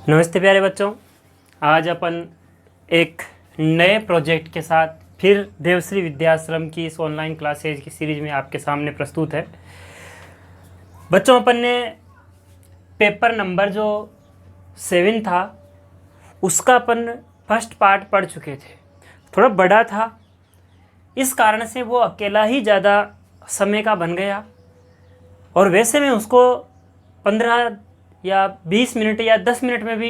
नमस्ते प्यारे बच्चों। आज अपन एक नए प्रोजेक्ट के साथ फिर देवश्री विद्याश्रम की इस ऑनलाइन क्लासेज की सीरीज में आपके सामने प्रस्तुत है। बच्चों, अपन ने पेपर नंबर जो 7 था उसका अपन फर्स्ट पार्ट पढ़ चुके थे। थोड़ा बड़ा था, इस कारण से वो अकेला ही ज़्यादा समय का बन गया और वैसे मैं उसको 15 या 20 मिनट या 10 मिनट में भी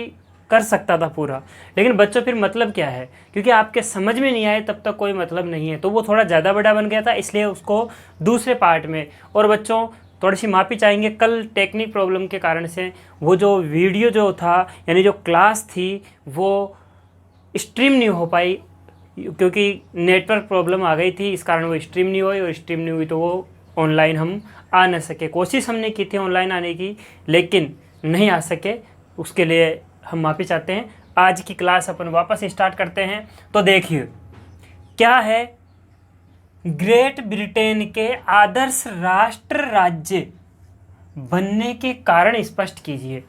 कर सकता था पूरा। लेकिन बच्चों फिर मतलब क्या है, क्योंकि आपके समझ में नहीं आए तब तक कोई मतलब नहीं है, तो वो थोड़ा ज़्यादा बड़ा बन गया था, इसलिए उसको दूसरे पार्ट में। और बच्चों थोड़ी सी माफ़ी चाहेंगे, कल टेक्निक प्रॉब्लम के कारण से वो जो वीडियो जो था यानी जो क्लास थी वो स्ट्रीम नहीं हो पाई, क्योंकि नेटवर्क प्रॉब्लम आ गई थी, इस कारण वो स्ट्रीम नहीं हुई। और स्ट्रीम नहीं हुई तो वो ऑनलाइन हम आ न सके। कोशिश हमने की थी ऑनलाइन आने की, लेकिन नहीं आ सके, उसके लिए हम माफ़ी चाहते हैं। आज की क्लास अपन वापस स्टार्ट करते हैं। तो देखिए क्या है, ग्रेट ब्रिटेन के आदर्श राष्ट्र राज्य बनने के कारण स्पष्ट कीजिए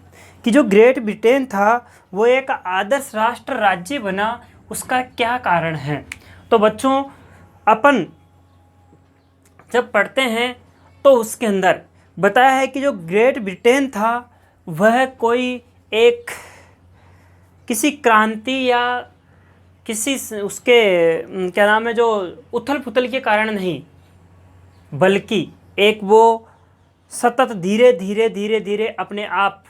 कि जो ग्रेट ब्रिटेन था वो एक आदर्श राष्ट्र राज्य बना, उसका क्या कारण है। तो बच्चों अपन जब पढ़ते हैं तो उसके अंदर बताया है कि जो ग्रेट ब्रिटेन था वह कोई एक किसी क्रांति या किसी उसके क्या नाम है जो उथल पुथल के कारण नहीं, बल्कि एक वो सतत धीरे धीरे धीरे धीरे अपने आप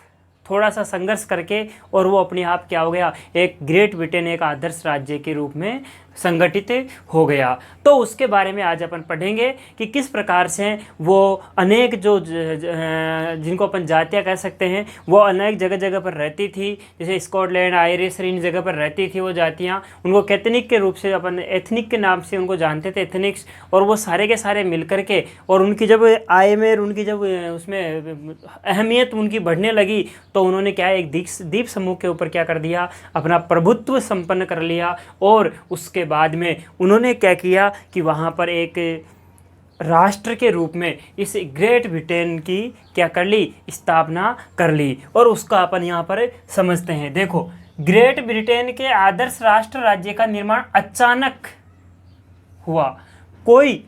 थोड़ा सा संघर्ष करके और वो अपने आप क्या हो गया, एक ग्रेट ब्रिटेन एक आदर्श राज्य के रूप में संगठित हो गया। तो उसके बारे में आज अपन पढ़ेंगे कि किस प्रकार से वो अनेक जो जिनको अपन जातियाँ कह सकते हैं वो अनेक जगह जगह पर रहती थी, जैसे स्कॉटलैंड, आयरिश, इन जगह पर रहती थी वो जातियाँ। उनको कैथनिक के रूप से अपन एथनिक के नाम से उनको जानते थे, एथनिक्स। और वो सारे के सारे मिल कर के और उनकी जब आय में उनकी जब उसमें अहमियत उनकी बढ़ने लगी तो उन्होंने क्या है, एक द्वीप समूह के ऊपर क्या कर दिया, अपना प्रभुत्व संपन्न कर लिया। और उसके बाद में उन्होंने क्या किया कि वहाँ पर एक राष्ट्र के रूप में इस ग्रेट ब्रिटेन की क्या कर ली, स्थापना कर ली। और उसका अपन यहाँ पर समझते हैं। देखो, ग्रेट ब्रिटेन के आदर्श राष्ट्र राज्य का निर्माण अचानक हुआ, कोई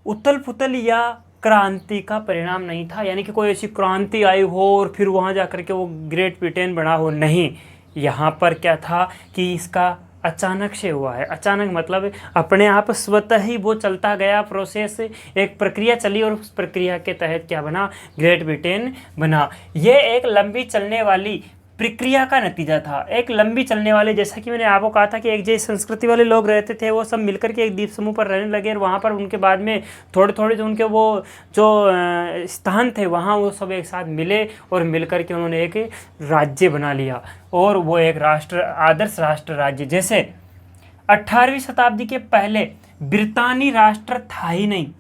उथल पुथल या क्रांति का परिणाम नहीं था, यानी कि कोई ऐसी क्रांति आई हो और फिर वहाँ जाकर के वो ग्रेट ब्रिटेन बना हो, नहीं। यहाँ पर क्या था कि इसका अचानक से हुआ है। अचानक मतलब अपने आप स्वतः ही वो चलता गया प्रोसेस, एक प्रक्रिया चली और उस प्रक्रिया के तहत क्या बना, ग्रेट ब्रिटेन बना। ये एक लंबी चलने वाली प्रक्रिया का नतीजा था, एक लंबी चलने वाले, जैसा कि मैंने आपको कहा था कि एक जैसी संस्कृति वाले लोग रहते थे, वो सब मिलकर के एक द्वीप समूह पर रहने लगे। और वहाँ पर उनके बाद में थोड़े थोड़े जो उनके वो जो स्थान थे वहाँ वो सब एक साथ मिले और मिलकर के उन्होंने एक राज्य बना लिया। और वो एक राष्ट्र, आदर्श राष्ट्र राज्य। जैसे 18वीं शताब्दी के पहले ब्रितानी राष्ट्र था ही नहीं,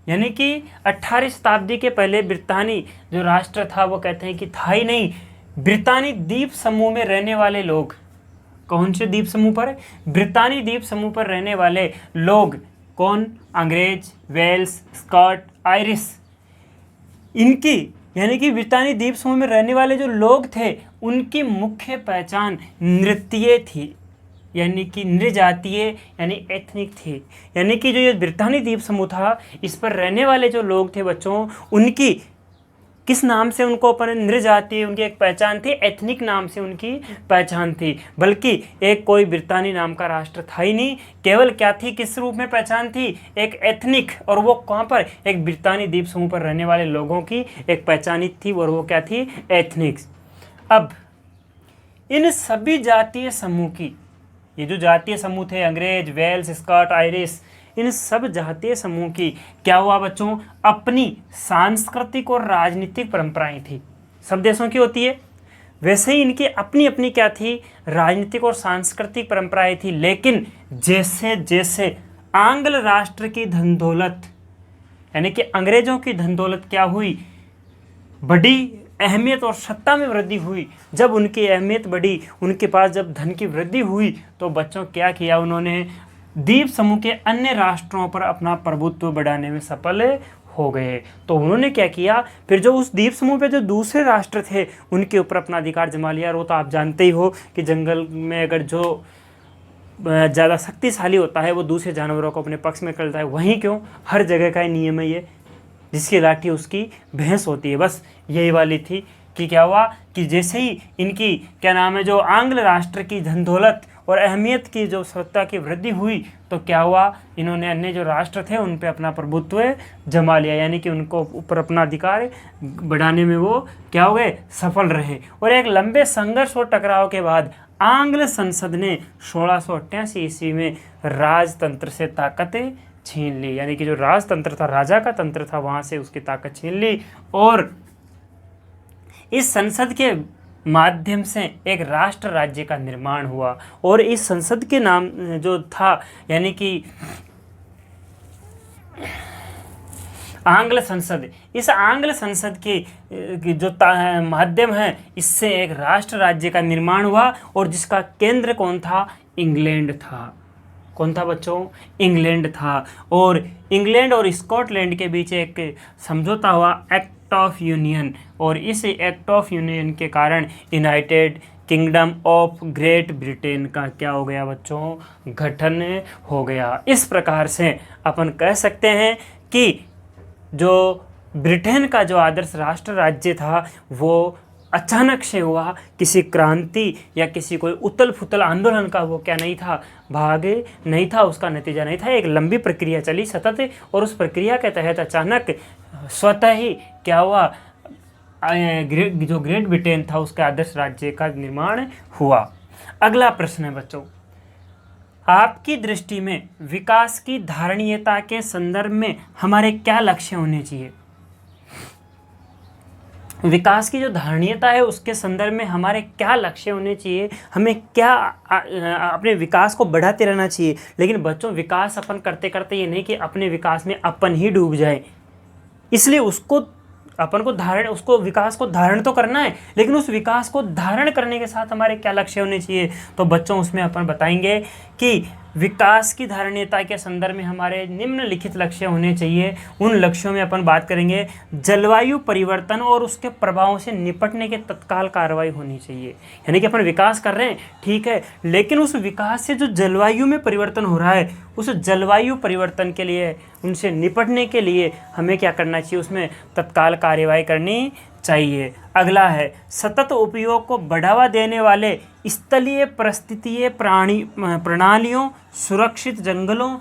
यानी कि 18वीं शताब्दी के पहले ब्रितानी जो राष्ट्र था वो कहते हैं कि था ही नहीं। ब्रितानी द्वीप समूह में रहने वाले लोग, कौन से द्वीप समूह पर, ब्रितानी द्वीप समूह पर रहने वाले लोग कौन, अंग्रेज, वेल्स, स्कॉट, आयरिश, इनकी यानी कि ब्रितानी द्वीप समूह में रहने वाले जो लोग थे उनकी मुख्य पहचान नृत्य थी, यानी कि नृजातीय यानी एथनिक थी। यानी कि जो ये ब्रितानी द्वीप समूह था इस पर रहने वाले जो लोग थे बच्चों, उनकी किस नाम से उनको अपन नृजातीय उनकी एक पहचान थी, एथनिक नाम से उनकी पहचान थी। बल्कि एक कोई ब्रितानी नाम का राष्ट्र था ही नहीं, केवल क्या थी, किस रूप में पहचान थी, एक एथनिक। और वो कहाँ पर, एक ब्रितानी द्वीप समूह पर रहने वाले लोगों की एक पहचान थी, और वो क्या थी, एथनिक्स। अब इन सभी जातीय समूह की, ये जो जातीय समूह थे अंग्रेज, वेल्स, स्कॉट, आयरिश, इन सब जातीय समूह की क्या हुआ बच्चों, अपनी सांस्कृतिक और राजनीतिक परंपराएं थी। सब देशों की होती है, वैसे ही इनकी अपनी अपनी क्या थी, राजनीतिक और सांस्कृतिक परंपराएं थी। लेकिन जैसे जैसे आंग्ल राष्ट्र की धन दौलत, यानी कि अंग्रेजों की धन दौलत क्या हुई, बड़ी अहमियत और सत्ता में वृद्धि हुई, जब उनकी अहमियत बढ़ी, उनके पास जब धन की वृद्धि हुई, तो बच्चों क्या किया, उन्होंने द्वीप समूह के अन्य राष्ट्रों पर अपना प्रभुत्व बढ़ाने में सफल हो गए। तो उन्होंने क्या किया, फिर जो उस द्वीप समूह पे जो दूसरे राष्ट्र थे उनके ऊपर अपना अधिकार जमा लिया। और वो तो आप जानते ही हो कि जंगल में अगर जो ज़्यादा शक्तिशाली होता है वो दूसरे जानवरों को अपने पक्ष में करता है। वहीं क्यों, हर जगह का ही नियम है ये, जिसकी लाठी उसकी भैंस होती है। बस यही वाली थी कि क्या हुआ कि जैसे ही इनकी क्या नाम है जो आंग्ल राष्ट्र की धन दौलत और अहमियत की जो सत्ता की वृद्धि हुई, तो क्या हुआ, इन्होंने अन्य जो राष्ट्र थे उन पे अपना प्रभुत्व जमा लिया, यानी कि उनको ऊपर अपना अधिकार बढ़ाने में वो क्या हो गए, सफल रहे। और एक लंबे संघर्ष और टकराव के बाद आंग्ल संसद ने 1688 ईस्वी में राजतंत्र से ताकतें छीन ली, यानी कि जो राजतंत्र था, राजा का तंत्र था, वहाँ से उसकी ताकत छीन ली। और इस संसद के माध्यम से एक राष्ट्र राज्य का निर्माण हुआ। और इस संसद के नाम जो था, यानी कि आंग्ल संसद, इस आंग्ल संसद की जो माध्यम है, इससे एक राष्ट्र राज्य का निर्माण हुआ। और जिसका केंद्र कौन था, इंग्लैंड था। कौन था बच्चों, इंग्लैंड था। और इंग्लैंड और स्कॉटलैंड के बीच एक समझौता हुआ, एक्ट ऑफ यूनियन। और इस एक्ट ऑफ यूनियन के कारण United kingdom of great Britain का क्या हो गया बच्चों, गठन हो गया। इस प्रकार से अपन कह सकते हैं कि जो ब्रिटेन का जो आदर्श राष्ट्र राज्य था वो अचानक से हुआ, किसी क्रांति या किसी कोई उथल पुथल आंदोलन का वो क्या नहीं था, भाग नहीं था, उसका नतीजा नहीं था। एक लंबी प्रक्रिया चली सतत, और उस प्रक्रिया के तहत अचानक स्वतः ही क्या हुआ, जो ग्रेट ब्रिटेन था उसके आदर्श राज्य का निर्माण हुआ। अगला प्रश्न है बच्चों, आपकी दृष्टि में विकास की धारणीयता के संदर्भ में हमारे क्या लक्ष्य होने चाहिए। विकास की जो धारणीयता है उसके संदर्भ में हमारे क्या लक्ष्य होने चाहिए, हमें क्या अपने विकास को बढ़ाते रहना चाहिए। लेकिन बच्चों, विकास अपन करते करते ये नहीं कि अपने विकास में अपन ही डूब जाए, इसलिए उसको अपन को उसको विकास को धारण तो करना है, लेकिन उस विकास को धारण करने के साथ हमारे क्या लक्ष्य होने चाहिए। तो बच्चों, उसमें अपन बताएंगे कि विकास की धारणीयता के संदर्भ में हमारे निम्नलिखित लक्ष्य होने चाहिए। उन लक्ष्यों में अपन बात करेंगे, जलवायु परिवर्तन और उसके प्रभावों से निपटने के तत्काल कार्रवाई होनी चाहिए। यानी कि अपन विकास कर रहे हैं, ठीक है, लेकिन उस विकास से जो जलवायु में परिवर्तन हो रहा है, उस जलवायु परिवर्तन के लिए, उनसे निपटने के लिए हमें क्या करना चाहिए, उसमें तत्काल कार्यवाही करनी चाहिए। अगला है, सतत उपयोग को बढ़ावा देने वाले स्थलीय परिस्थितीय प्रणालियों, सुरक्षित जंगलों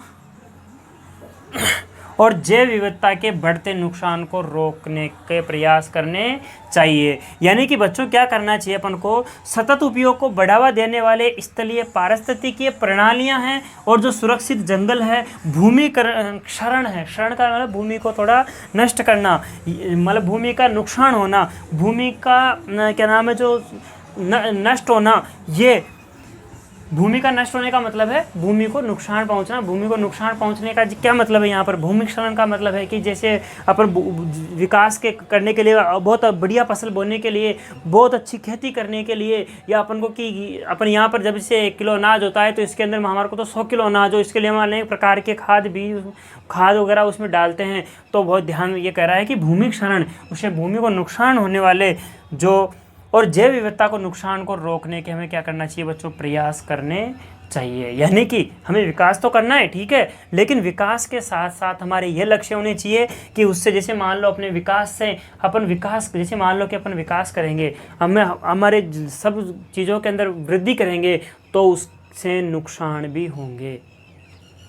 और जैव विविधता के बढ़ते नुकसान को रोकने के प्रयास करने चाहिए। यानी कि बच्चों, क्या करना चाहिए अपन को, सतत उपयोग को बढ़ावा देने वाले स्थलीय पारिस्थितिकीय प्रणालियां हैं, और जो सुरक्षित जंगल है, भूमि क्षरण है, क्षरण का मतलब भूमि को थोड़ा नष्ट करना, मतलब भूमि का नुकसान होना, भूमि का क्या नाम है जो नष्ट होना, ये भूमि का नष्ट होने का मतलब है भूमि को नुकसान पहुंचना। भूमि को नुकसान पहुंचने का क्या मतलब है, यहाँ पर भूमि क्षरण का मतलब है कि जैसे अपन विकास के करने के लिए, बहुत बढ़िया फसल बोने के लिए, बहुत अच्छी खेती करने के लिए, या अपन को कि अपन यहाँ पर जब से 1 किलो अनाज होता है तो इसके अंदर हमारे को तो 100 किलो अनाज हो, इसके लिए हम अनेक प्रकार के खाद वगैरह उसमें डालते हैं। तो बहुत ध्यान ये कह रहा है कि भूमि क्षरण, उससे भूमि को नुकसान होने वाले जो और जैव विविधता को नुकसान को रोकने के हमें क्या करना चाहिए बच्चों, प्रयास करने चाहिए। यानी कि हमें विकास तो करना है, ठीक है, लेकिन विकास के साथ साथ हमारे ये लक्ष्य होने चाहिए कि उससे, जैसे मान लो अपने विकास से अपन जैसे मान लो कि अपन विकास करेंगे, हमें हमारे सब चीज़ों के अंदर वृद्धि करेंगे, तो उससे नुकसान भी होंगे।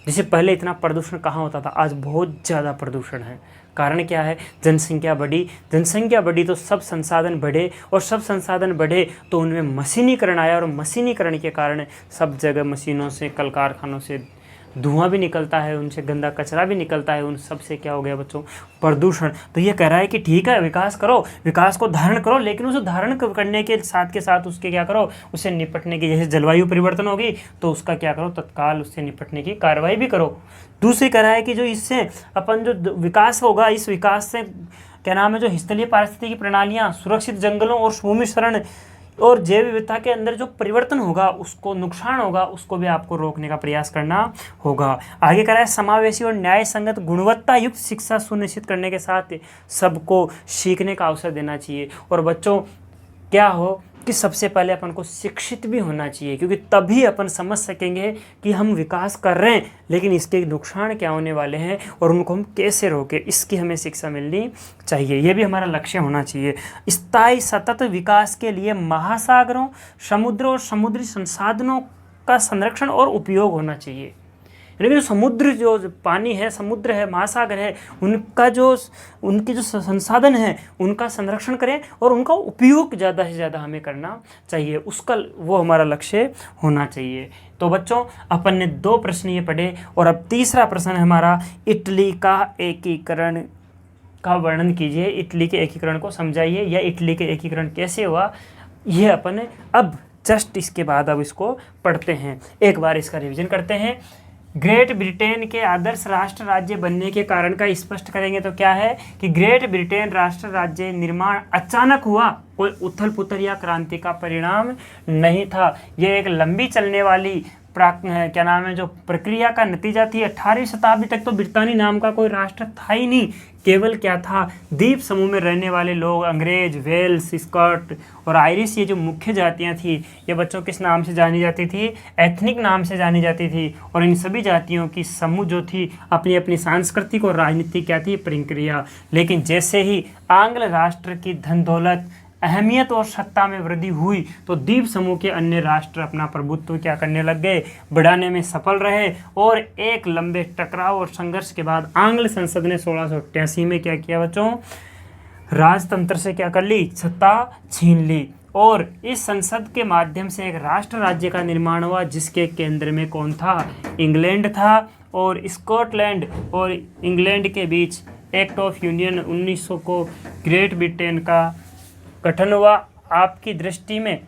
जैसे पहले इतना प्रदूषण कहाँ होता था, आज बहुत ज़्यादा प्रदूषण है। कारण क्या है, जनसंख्या बढ़ी तो सब संसाधन बढ़े, और सब संसाधन बढ़े तो उनमें मशीनीकरण आया, और मशीनीकरण के कारण सब जगह मशीनों से, कल कारखानों से धुआं भी निकलता है, उनसे गंदा कचरा भी निकलता है, उन सब से क्या हो गया बच्चों, प्रदूषण। तो ये कह रहा है कि ठीक है, विकास करो, विकास को धारण करो, लेकिन उसे धारण करने के साथ उसके क्या करो, उससे निपटने की, जैसे जलवायु परिवर्तन होगी तो उसका क्या करो, तत्काल उससे निपटने की कार्रवाई भी करो। दूसरी कह रहा है कि जो इससे अपन जो विकास होगा, इस विकास से क्या नाम है, जो स्थलीय पारिस्थितिकी प्रणालियाँ, सुरक्षित जंगलों और भूमि क्षरण, और जैव विविधता के अंदर जो परिवर्तन होगा, उसको नुकसान होगा, उसको भी आपको रोकने का प्रयास करना होगा। आगे कह रहा है समावेशी और न्याय संगत गुणवत्ता युक्त शिक्षा सुनिश्चित करने के साथ सबको सीखने का अवसर देना चाहिए। और बच्चों क्या हो कि सबसे पहले अपन को शिक्षित भी होना चाहिए, क्योंकि तभी अपन समझ सकेंगे कि हम विकास कर रहे हैं लेकिन इसके नुकसान क्या होने वाले हैं और उनको हम कैसे रोकें, इसकी हमें शिक्षा मिलनी चाहिए। ये भी हमारा लक्ष्य होना चाहिए। स्थायी सतत विकास के लिए महासागरों, समुद्रों और समुद्री संसाधनों का संरक्षण और उपयोग होना चाहिए। यानी कि समुद्र जो पानी है, समुद्र है, महासागर है, उनके जो संसाधन हैं उनका संरक्षण करें और उनका उपयोग ज़्यादा से ज़्यादा हमें करना चाहिए, उसका वो हमारा लक्ष्य होना चाहिए। तो बच्चों अपन ने 2 प्रश्न ये पढ़े और अब तीसरा प्रश्न है हमारा, इटली का एकीकरण का वर्णन कीजिए। इटली के एकीकरण को समझाइए या इटली के एकीकरण कैसे हुआ, ये अपन अब जस्ट इसके बाद अब इसको पढ़ते हैं। एक बार इसका रिवीजन करते हैं। ग्रेट ब्रिटेन के आदर्श राष्ट्र राज्य बनने के कारण का स्पष्ट करेंगे तो क्या है कि ग्रेट ब्रिटेन राष्ट्र राज्य निर्माण अचानक हुआ, कोई उथल पुथल या क्रांति का परिणाम नहीं था। यह एक लंबी चलने वाली जो प्रक्रिया का नतीजा थी। 18वीं शताब्दी तक तो ब्रितानी नाम का कोई राष्ट्र था ही नहीं, केवल क्या था, द्वीप समूह में रहने वाले लोग, अंग्रेज, वेल्स, स्कॉट और आयरिश, ये जो मुख्य जातियां थी, ये बच्चों किस नाम से जानी जाती थी, एथनिक नाम से जानी जाती थी। और इन सभी जातियों की समूह जो थी अपनी अपनी सांस्कृतिक और राजनीतिक क्या थी, प्रक्रिया। लेकिन जैसे ही आंग्ल राष्ट्र की धन दौलत, अहमियत और सत्ता में वृद्धि हुई तो द्वीप समूह के अन्य राष्ट्र अपना प्रभुत्व क्या करने लग गए, बढ़ाने में सफल रहे। और एक लंबे टकराव और संघर्ष के बाद आंग्ल संसद ने 1688 में क्या किया बच्चों, राजतंत्र से क्या कर ली, सत्ता छीन ली। और इस संसद के माध्यम से एक राष्ट्र राज्य का निर्माण हुआ जिसके केंद्र में कौन था, इंग्लैंड था। और स्कॉटलैंड और इंग्लैंड के बीच एक्ट ऑफ यूनियन 1900 को ग्रेट ब्रिटेन का गठन हुआ। आपकी दृष्टि में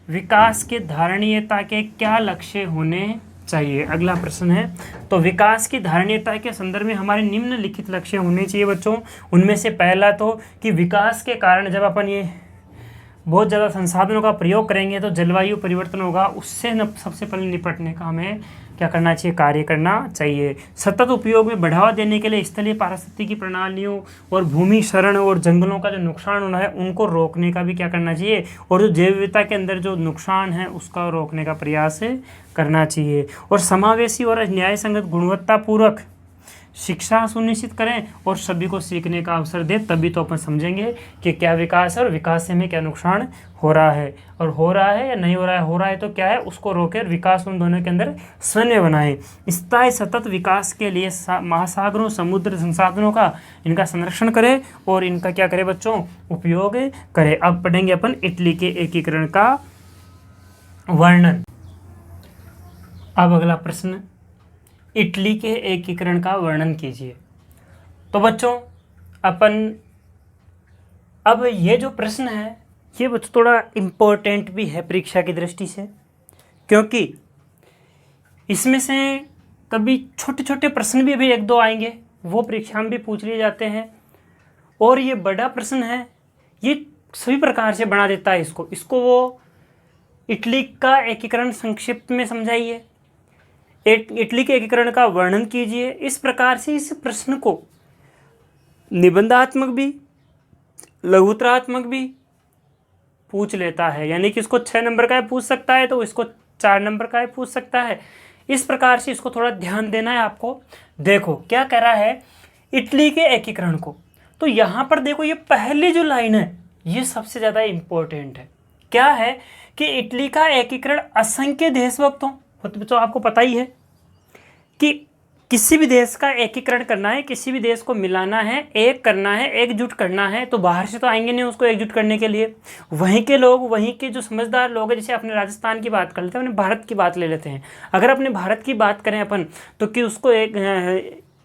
विकास के धारणीयता के क्या लक्ष्य होने चाहिए, अगला प्रश्न है। तो विकास की धारणीयता के संदर्भ में हमारे निम्नलिखित लक्ष्य होने चाहिए बच्चों। उनमें से पहला तो कि विकास के कारण जब अपन ये बहुत ज़्यादा संसाधनों का प्रयोग करेंगे तो जलवायु परिवर्तन होगा, उससे सबसे पहले निपटने का हमें क्या करना चाहिए, कार्य करना चाहिए। सतत उपयोग में बढ़ावा देने के लिए स्थलीय पारिस्थितिकी प्रणालियों और भूमि क्षरण और जंगलों का जो नुकसान होना है उनको रोकने का भी क्या करना चाहिए, और जो जैव विविधता के अंदर जो नुकसान है उसका रोकने का प्रयास करना चाहिए। और समावेशी और न्याय संगत गुणवत्तापूर्वक शिक्षा सुनिश्चित करें और सभी को सीखने का अवसर दें, तभी तो अपन समझेंगे कि क्या विकास है और विकास से हमें क्या नुकसान हो रहा है, और हो रहा है या नहीं हो रहा है तो क्या है, उसको रोके विकास उन दोनों के अंदर समन्वय बनाए। स्थायी सतत विकास के लिए महासागरों, समुद्र संसाधनों का इनका संरक्षण करें और इनका क्या करें बच्चों, उपयोग करें। अब पढ़ेंगे अपन इटली के एकीकरण का वर्णन। अब अगला प्रश्न, इटली के एकीकरण का वर्णन कीजिए। तो बच्चों अपन अब ये जो प्रश्न है ये बच्चों थोड़ा इम्पोर्टेंट भी है परीक्षा की दृष्टि से, क्योंकि इसमें से कभी छोटे छोटे प्रश्न भी अभी 1-2 आएंगे, वो परीक्षा में भी पूछ लिए जाते हैं। और ये बड़ा प्रश्न है, ये सभी प्रकार से बना देता है इसको वो इटली का एकीकरण संक्षिप्त में समझाइए, इटली के एकीकरण का वर्णन कीजिए। इस प्रकार से इस प्रश्न को निबंधात्मक भी, लघुत्तरात्मक भी पूछ लेता है। यानी कि इसको 6 नंबर का पूछ सकता है तो इसको 4 नंबर का पूछ सकता है। इस प्रकार से इसको थोड़ा ध्यान देना है आपको। देखो क्या कह रहा है, इटली के एकीकरण को, तो यहाँ पर देखो ये पहली जो लाइन है ये सबसे ज़्यादा इम्पोर्टेंट है। क्या है कि इटली का एकीकरण असंख्य देशभक्तों, तो आपको पता ही है कि किसी भी देश का एकीकरण करना है, किसी भी देश को मिलाना है, एक करना है, एकजुट करना है, तो बाहर से तो आएंगे नहीं उसको एकजुट करने के लिए। वहीं के लोग, वहीं के जो समझदार लोग हैं, जैसे अपने राजस्थान की बात कर लेते हैं, अपने भारत की बात ले लेते हैं। अगर अपने भारत की बात करें अपन, तो कि उसको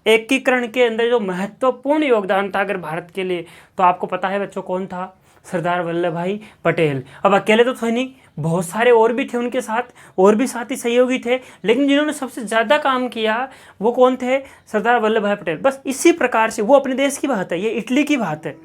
एकीकरण के अंदर जो महत्वपूर्ण योगदान था अगर भारत के लिए, तो आपको पता है बच्चों कौन था, सरदार वल्लभ भाई पटेल। अब अकेले तो थे नहीं, बहुत सारे और भी थे उनके साथ, और भी साथी सहयोगी थे, लेकिन जिन्होंने सबसे ज़्यादा काम किया वो कौन थे, सरदार वल्लभ भाई पटेल। बस इसी प्रकार से वो अपने देश की बात है, ये इटली की बात है।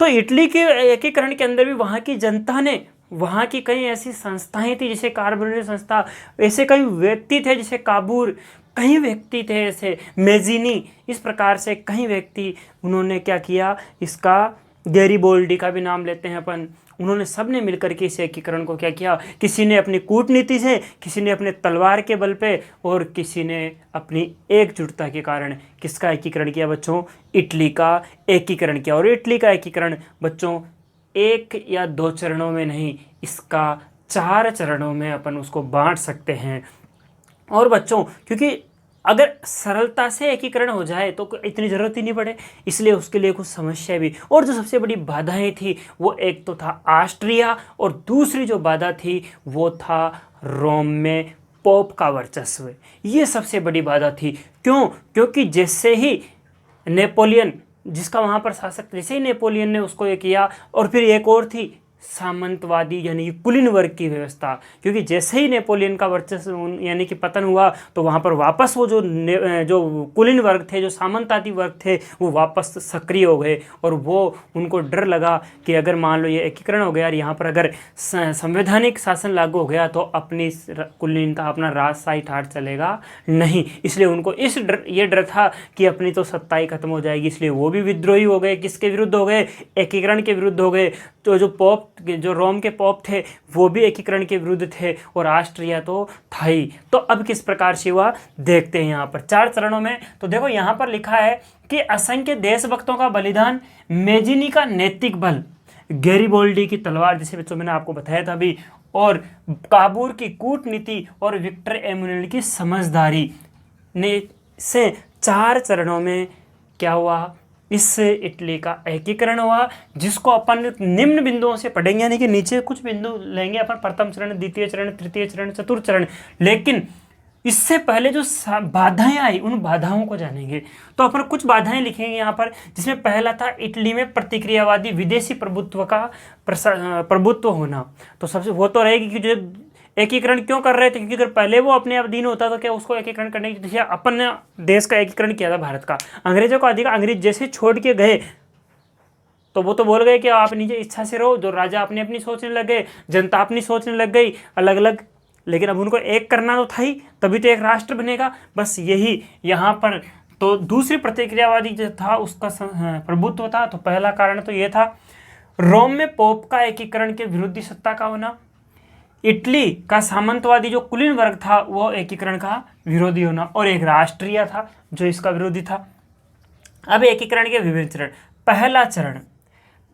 तो इटली के एकीकरण के अंदर भी वहाँ की जनता ने, वहाँ की कई ऐसी संस्थाएं थी जैसे कार्बोनेट संस्था, ऐसे कई व्यक्ति थे जैसे काबूर, कई व्यक्ति थे ऐसे मेजिनी, इस प्रकार से कई व्यक्ति उन्होंने क्या किया, इसका गैरीबोल्डी का भी नाम लेते हैं अपन, उन्होंने सब ने मिलकर के इस एकीकरण को क्या किया, किसी ने अपनी कूटनीति से, किसी ने अपने तलवार के बल पे, और किसी ने अपनी एकजुटता के कारण किसका एकीकरण किया बच्चों, इटली का एकीकरण किया। और इटली का एकीकरण बच्चों एक या दो चरणों में नहीं, इसका 4 चरणों में अपन उसको बांट सकते हैं। और बच्चों क्योंकि अगर सरलता से एकीकरण हो जाए तो इतनी ज़रूरत ही नहीं पड़े, इसलिए उसके लिए कुछ समस्या भी, और जो सबसे बड़ी बाधाएं थी वो एक तो था ऑस्ट्रिया, और दूसरी जो बाधा थी वो था रोम में पोप का वर्चस्व। ये सबसे बड़ी बाधा थी। क्यों? क्योंकि जैसे ही नेपोलियन, जिसका वहाँ पर शासक, जैसे ही नेपोलियन ने उसको ये किया, और फिर एक और थी सामंतवादी यानी कि कुलीन वर्ग की व्यवस्था, क्योंकि जैसे ही नेपोलियन का वर्चस्व यानी कि पतन हुआ तो वहाँ पर वापस वो जो कुलीन वर्ग थे, जो सामंतवादी वर्ग थे, वो वापस सक्रिय हो गए, और वो उनको डर लगा कि अगर मान लो ये एकीकरण हो गया और यहाँ पर अगर संवैधानिक शासन लागू हो गया तो अपनी कुलीनता, अपना राजशाही ठाट चलेगा नहीं। इसलिए उनको ये डर था कि अपनी तो सत्ता ही खत्म हो जाएगी, इसलिए वो भी विद्रोही हो गए। किसके विरुद्ध हो गए? एकीकरण के विरुद्ध हो गए। तो जो रोम के पोप थे वो भी एकीकरण के विरुद्ध थे, और ऑस्ट्रिया तो था ही। तो अब किस प्रकार से हुआ देखते हैं यहाँ पर 4 चरणों में। तो देखो यहाँ पर लिखा है कि असंख्य देशभक्तों का बलिदान, मेजिनी का नैतिक बल, गैरीबोल्डी की तलवार, जैसे बच्चों मैंने आपको बताया था अभी, और काबूर की कूटनीति, और विक्टर एमुनुएल की समझदारी ने से 4 चरणों में क्या हुआ, इस इटली का एकीकरण हुआ, जिसको अपन निम्न बिंदुओं से पढ़ेंगे, यानी कि नीचे कुछ बिंदु लेंगे अपन, प्रथम चरण, द्वितीय चरण, तृतीय चरण, चतुर्थ चरण। लेकिन इससे पहले जो बाधाएं आई उन बाधाओं को जानेंगे। तो अपन कुछ बाधाएं लिखेंगे यहाँ पर, जिसमें पहला था इटली में प्रतिक्रियावादी विदेशी प्रभुत्व का प्रभुत्व होना। तो सबसे वो तो रहेगी कि जो एकीकरण क्यों कर रहे थे, क्योंकि अगर पहले वो अपने अधीन होता तो क्या उसको एकीकरण करने की, जैसे अपन ने देश का एकीकरण किया था भारत का, अंग्रेजों का अधिकार, अंग्रेज जैसे छोड़ के गए तो वो तो बोल गए कि आप निजी इच्छा से रहो, जो राजा अपनी अपनी सोचने लग गए, जनता अपनी सोचने लग गई अलग अलग, लेकिन अब उनको एक करना तो था ही, तभी तो एक राष्ट्र बनेगा। बस यही यहाँ पर। तो दूसरी प्रतिक्रियावादी जो था उसका प्रभुत्व था। तो पहला कारण तो ये था रोम में पोप का एकीकरण के विरोधी सत्ता का होना, इटली का सामंतवादी जो कुलीन वर्ग था वो एकीकरण का विरोधी होना, और एक राष्ट्रीय था जो इसका विरोधी था। अब एकीकरण के विभिन्न चरण।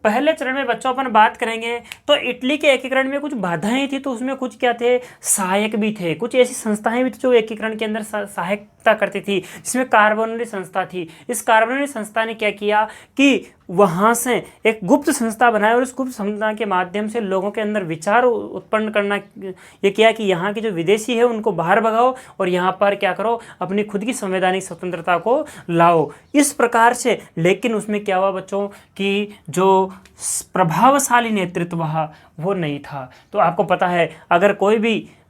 पहले चरण में बच्चों अपन बात करेंगे तो इटली के एकीकरण में कुछ बाधाएं थी, तो उसमें कुछ क्या थे, सहायक भी थे, कुछ ऐसी संस्थाएं भी थी जो एकीकरण के अंदर सहायता करती थी, जिसमें कार्बोनेट संस्था थी। इस कार्बोनेट संस्था ने क्या किया कि वहाँ से एक गुप्त संस्था बनाई, और उस गुप्त संस्था के माध्यम से लोगों के अंदर विचार उत्पन्न करना ये किया कि यहाँ के जो विदेशी है उनको बाहर भगाओ, और यहाँ पर क्या करो, अपनी खुद की संवैधानिक स्वतंत्रता को लाओ, इस प्रकार से। लेकिन उसमें क्या हुआ बच्चों कि जो प्रभावशाली नेतृत्व वो नहीं था। तो आपको पता है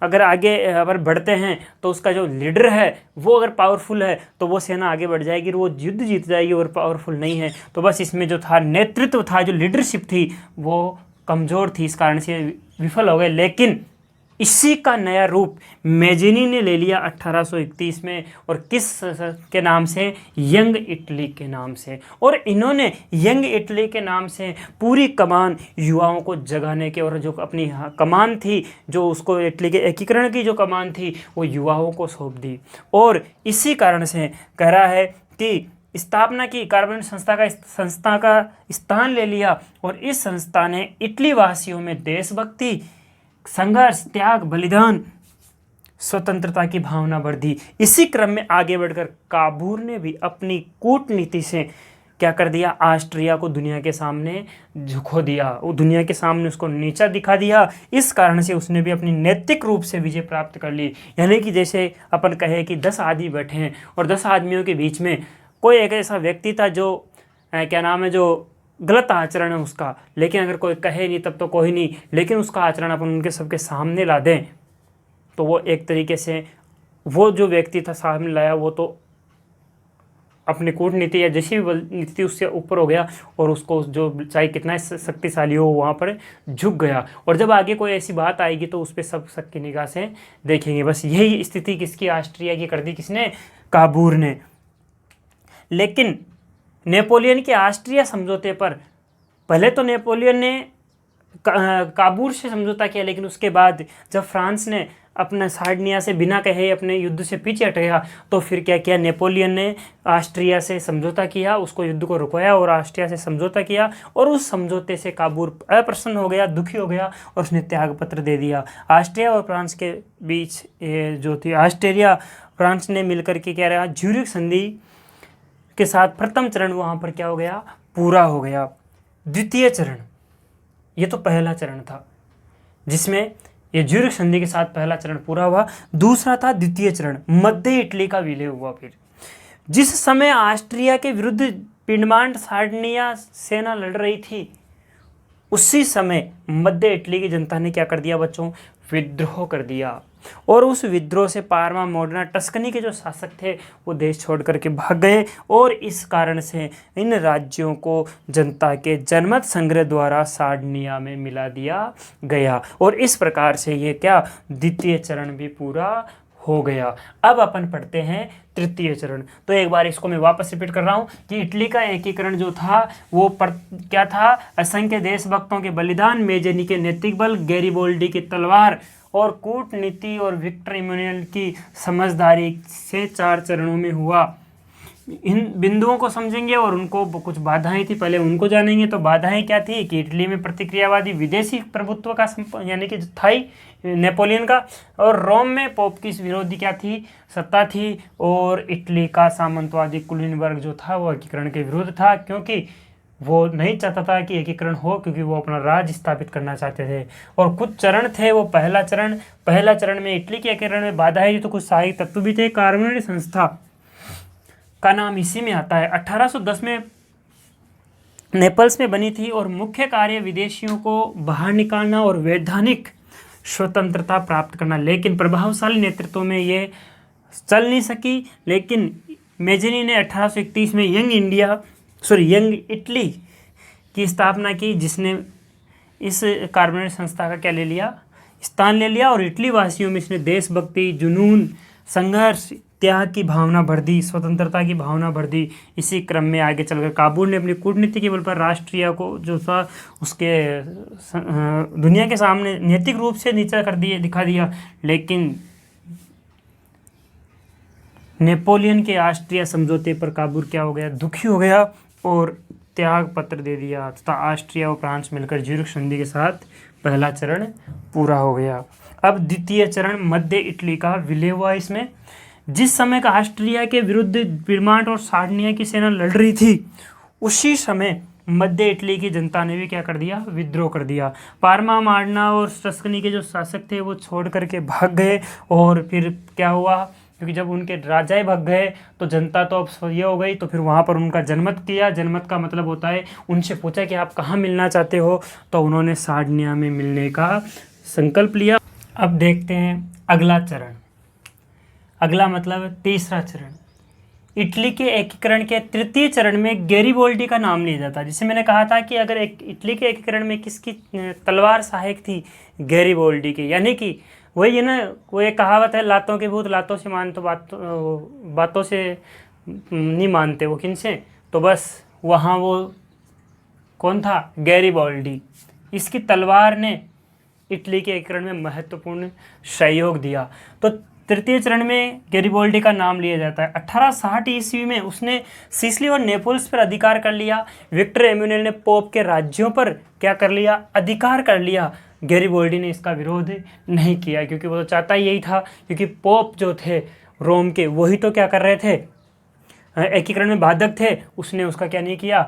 अगर आगे बढ़ते हैं तो उसका जो लीडर है वो अगर पावरफुल है तो वो सेना आगे बढ़ जाएगी, वो युद्ध जीत जाएगी, और पावरफुल नहीं है तो बस इसमें जो था नेतृत्व था, जो लीडरशिप थी वो कमज़ोर थी, इस कारण से विफल हो गए। लेकिन इसी का नया रूप मेजिनी ने ले लिया 1831 में, और किस के नाम से, यंग इटली के नाम से। और इन्होंने यंग इटली के नाम से पूरी कमान युवाओं को जगाने के, और जो अपनी कमान थी, जो उसको इटली के एकीकरण की जो कमान थी वो युवाओं को सौंप दी। और इसी कारण से कह रहा है कि स्थापना की, कार्बोनेट संस्था का स्थान ले लिया, और इस संस्था ने इटली वासियों में देशभक्ति, संघर्ष, त्याग, बलिदान, स्वतंत्रता की भावना बढ़ दी। इसी क्रम में आगे बढ़कर काबूर ने भी अपनी कूटनीति से क्या कर दिया, ऑस्ट्रिया को दुनिया के सामने झुको दिया, वो दुनिया के सामने उसको नीचा दिखा दिया। इस कारण से उसने भी अपनी नैतिक रूप से विजय प्राप्त कर ली। यानी कि जैसे अपन कहे कि 10 आदमी बैठे हैं और 10 आदमियों के बीच में कोई एक ऐसा व्यक्ति था जो जो गलत आचरण है उसका, लेकिन अगर कोई कहे नहीं तब तो कोई नहीं, लेकिन उसका आचरण अपन उनके सबके सामने ला दें तो वो एक तरीके से वो जो व्यक्ति था सामने लाया वो तो अपनी कूटनीति या जैसी भी नीति थी उससे ऊपर हो गया और उसको जो चाहे कितना शक्तिशाली हो वहाँ पर झुक गया। और जब आगे कोई ऐसी बात आएगी तो उस पर सब सबकी निगाह से देखेंगे। बस यही स्थिति किसकी, ऑस्ट्रिया की कर दी किसने, काबूर ने। लेकिन नेपोलियन के ऑस्ट्रिया समझौते पर पहले तो नेपोलियन ने काबूर से समझौता किया, लेकिन उसके बाद जब फ्रांस ने अपना सार्डिनिया से बिना कहे अपने युद्ध से पीछे हट गया तो फिर क्या किया, नेपोलियन ने ऑस्ट्रिया से समझौता किया, उसको युद्ध को रुकवाया और ऑस्ट्रिया से समझौता किया। और उस समझौते से काबूर अप्रसन्न हो गया, दुखी हो गया और उसने त्याग पत्र दे दिया। ऑस्ट्रिया और फ्रांस के बीच जो थी, ऑस्ट्रिया फ्रांस ने मिलकर के क्या रहा, ज्यूरिख संधि के साथ प्रथम चरण वहाँ पर क्या हो गया, पूरा हो गया। द्वितीय चरण, ये तो पहला चरण था जिसमें ये ज्यूरिख संधि के साथ पहला चरण पूरा हुआ। दूसरा था द्वितीय चरण, मध्य इटली का विलय हुआ। फिर जिस समय ऑस्ट्रिया के विरुद्ध पिडमांट सार्डिनिया सेना लड़ रही थी, उसी समय मध्य इटली की जनता ने क्या कर दिया बच्चों, विद्रोह कर दिया। और उस विद्रोह से पार्मा, मोडना, टस्कनी के जो शासक थे वो देश छोड़ करके भाग गए। और इस कारण से इन राज्यों को जनता के जनमत संग्रह द्वारा सार्डिनिया में मिला दिया गया। और इस प्रकार से ये क्या, द्वितीय चरण भी पूरा हो गया। अब अपन पढ़ते हैं तृतीय चरण। तो एक बार इसको मैं वापस रिपीट कर रहा हूँ कि इटली का एकीकरण जो था वो क्या था, असंख्य देशभक्तों के बलिदान, मेजेनी के नैतिक बल, गैरिबोल्डी की तलवार और कूटनीति और विक्टर इमैनुअल की समझदारी से 4 चरणों में हुआ। इन बिंदुओं को समझेंगे और उनको कुछ बाधाएं थी, पहले उनको जानेंगे। तो बाधाएं क्या थी कि इटली में प्रतिक्रियावादी विदेशी प्रभुत्व का यानी कि थाई नेपोलियन का, और रोम में पोप की विरोधी क्या थी, सत्ता थी। और इटली का सामंतवादी कुलीन वर्ग जो था वो एकीकरण के विरुद्ध था, क्योंकि वो नहीं चाहता था कि एकीकरण हो, क्योंकि वो अपना राज स्थापित करना चाहते थे। और कुछ चरण थे, वो पहला चरण में इटली के एकीकरण में बाधाएं थी, तो कुछ सहायक तत्व भी थे। कार्बोनेट संस्था का नाम इसी में आता है, 1810 में नेपल्स में बनी थी और मुख्य कार्य विदेशियों को बाहर निकालना और वैधानिक स्वतंत्रता प्राप्त करना। लेकिन प्रभावशाली नेतृत्व में ये चल नहीं सकी। लेकिन मेजेनी ने 1831 में यंग इटली की स्थापना की, जिसने इस कार्बोनेट संस्था का क्या ले लिया, स्थान ले लिया। और इटली वासियों में इसने देशभक्ति, जुनून, संघर्ष, त्याग की भावना भर दी, स्वतंत्रता की भावना भर दी। इसी क्रम में आगे चलकर काबूल ने अपनी कूटनीति के बल पर राष्ट्रीय को जो था उसके दुनिया के सामने नैतिक रूप से नीचा कर दिखा दिया। लेकिन नेपोलियन के ऑस्ट्रिया समझौते पर काबूल क्या हो गया, दुखी हो गया और त्याग पत्र दे दिया तथा ऑस्ट्रिया और फ्रांस मिलकर ज्यूरिख संधि के साथ पहला चरण पूरा हो गया। अब द्वितीय चरण मध्य इटली का विलय हुआ। इसमें जिस समय का ऑस्ट्रिया के विरुद्ध पिडमांट और सार्डिनिया की सेना लड़ रही थी, उसी समय मध्य इटली की जनता ने भी क्या कर दिया, विद्रोह कर दिया। पार्मा, मार्डना और टस्कनी के जो शासक थे वो छोड़ करके भाग गए। और फिर क्या हुआ, क्योंकि जब उनके राजाएं भाग गए तो जनता तो अब ये हो गई, तो फिर वहाँ पर उनका जनमत किया। जनमत का मतलब होता है, उनसे पूछा कि आप कहाँ मिलना चाहते हो, तो उन्होंने सार्डिनिया में मिलने का संकल्प लिया। अब देखते हैं अगला चरण। अगला मतलब तीसरा चरण। इटली के एकीकरण के तृतीय चरण में गैरिबोल्डी का नाम लिया जाता है। जिसे मैंने कहा था कि अगर इटली के एकीकरण में किसकी तलवार सहायक थी, गैरिबोल्डी की। यानी कि वही है ना, वो एक कहावत है, लातों के भूत लातों से मान, तो बातों से नहीं मानते, वो किनसे, तो बस वहाँ वो कौन था, गैरिबोल्डी। इसकी तलवार ने इटली के एकीकरण में महत्वपूर्ण सहयोग दिया। तो तृतीय चरण में गैरिबोल्डी का नाम लिया जाता है। 1860 ईस्वी में उसने सिसिली और नेपल्स पर अधिकार कर लिया। विक्टर एम्यूनल ने पोप के राज्यों पर क्या कर लिया, अधिकार कर लिया। गैरिबोल्डी ने इसका विरोध नहीं किया, क्योंकि वो तो चाहता ही यही था, क्योंकि पोप जो थे रोम के, वही तो क्या कर रहे थे, एकीकरण में बाधक थे। उसने उसका क्या नहीं किया,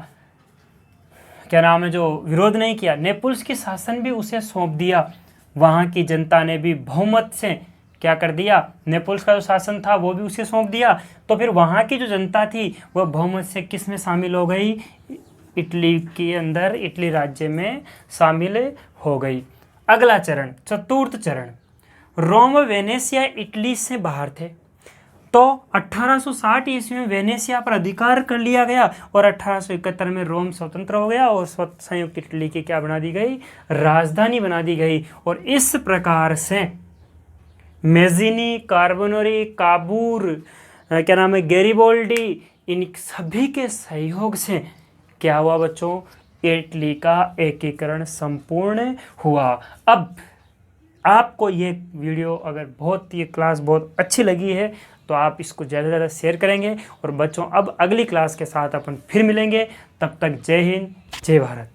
क्या नाम है, जो विरोध नहीं किया। नेपल्स की शासन भी उसे सौंप दिया। वहाँ की जनता ने भी बहुमत से क्या कर दिया, नेपल्स का जो शासन था वो भी उसे सौंप दिया। तो फिर वहाँ की जो जनता थी वह बहुमत से किस में शामिल हो गई, इटली के अंदर, इटली राज्य में शामिल हो गई। अगला चरण, चतुर्थ चरण। रोम, वेनेसिया इटली से बाहर थे। तो 1860 ईस्वी में वेनेशिया पर अधिकार कर लिया गया और 1871 में रोम स्वतंत्र हो गया और संयुक्त इटली की क्या बना दी गई, राजधानी बना दी गई। और इस प्रकार से मेज़िनी, कार्बोनेरी, काबूर, क्या नाम है, गैरिबोल्डी, इन सभी के सहयोग से क्या हुआ बच्चों, इटली का एकीकरण संपूर्ण हुआ। अब आपको ये वीडियो अगर ये क्लास बहुत अच्छी लगी है तो आप इसको ज़्यादा से ज़्यादा शेयर करेंगे। और बच्चों अब अगली क्लास के साथ अपन फिर मिलेंगे, तब तक जय हिंद, जय भारत।